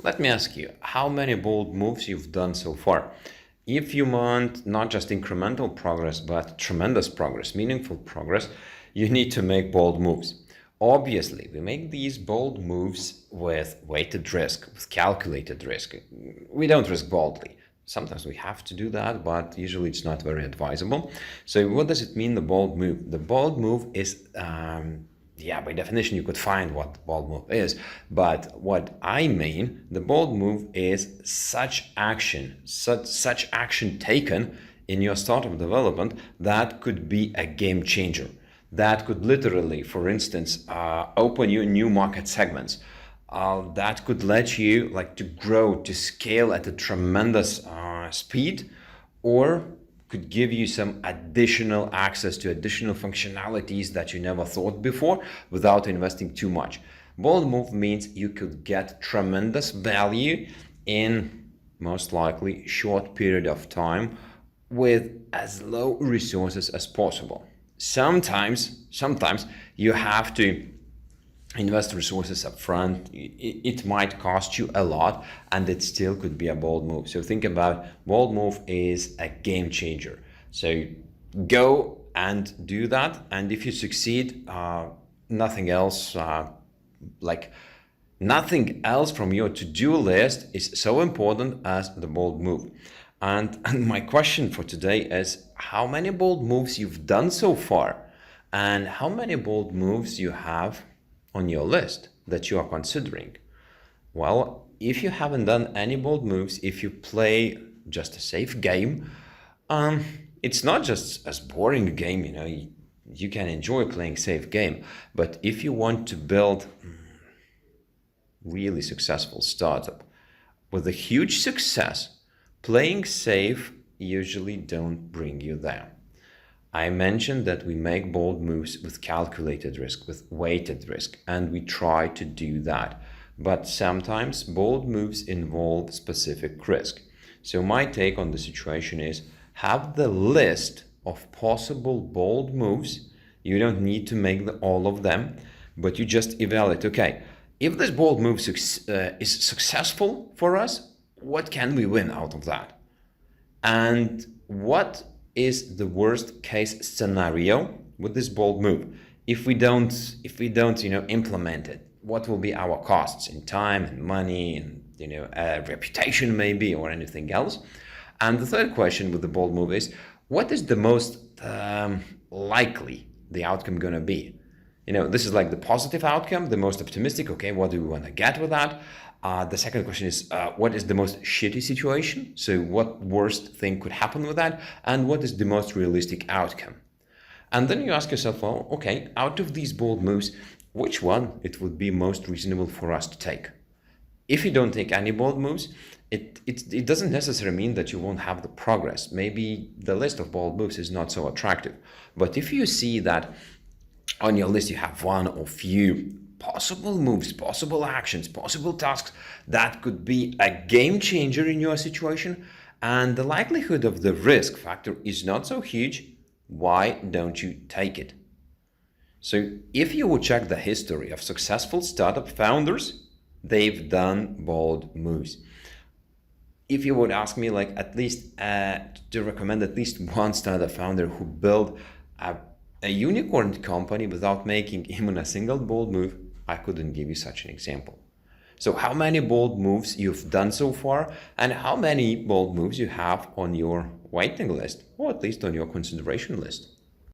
Let me ask you, how many bold moves you've done so far? If you want not just incremental progress, but tremendous progress, meaningful progress, you need to make bold moves. Obviously, we make these bold moves with weighted risk, with calculated risk. We don't risk boldly. Sometimes we have to do that, but usually it's not very advisable. So what does it mean, the bold move? The bold move is by definition, you could find what the bold move is. But what I mean, the bold move is such action taken in your startup development that could be a game changer. That could literally, for instance, open you new market segments. That could let you to grow, to scale at a tremendous speed, or could give you some additional access to additional functionalities that you never thought before without investing too much. Bold move means you could get tremendous value in most likely short period of time with as low resources as possible. Sometimes you have to invest resources up front. It might cost you a lot, and it still could be a bold move. So think about, bold move is a game changer. So go and do that, and if you succeed, nothing else nothing else from your to-do list is so important as the bold move. And my question for today is, how many bold moves you've done so far, and how many bold moves you have on your list that you are considering? Well, if you haven't done any bold moves, if you play just a safe game, it's not just as boring a game, you can enjoy playing safe game. But if you want to build really successful startup with a huge success, playing safe usually don't bring you there. I mentioned that we make bold moves with calculated risk, with weighted risk, and we try to do that. But sometimes bold moves involve specific risk. So my take on the situation is, have the list of possible bold moves. You don't need to make all of them, but you just evaluate, okay, if this bold move is successful for us, what can we win out of that? And what is the worst case scenario with this bold move? If we don't implement it, what will be our costs in time and money and reputation maybe, or anything else? And the third question with the bold move is, what is the most likely the outcome going to be? This is like the positive outcome, the most optimistic. Okay, what do we want to get with that? The second question is, what is the most shitty situation? So what worst thing could happen with that? And what is the most realistic outcome? And then you ask yourself, well, okay, out of these bold moves, which one it would be most reasonable for us to take? If you don't take any bold moves, it doesn't necessarily mean that you won't have the progress. Maybe the list of bold moves is not so attractive. But if you see that on your list you have one or few possible moves, possible actions, possible tasks that could be a game changer in your situation, and the likelihood of the risk factor is not so huge, why don't you take it? So if you would check the history of successful startup founders, they've done bold moves. If you would ask me at least to recommend at least one startup founder who built a unicorn company without making even a single bold move, I couldn't give you such an example. So how many bold moves you've done so far, and how many bold moves you have on your waiting list, or at least on your consideration list?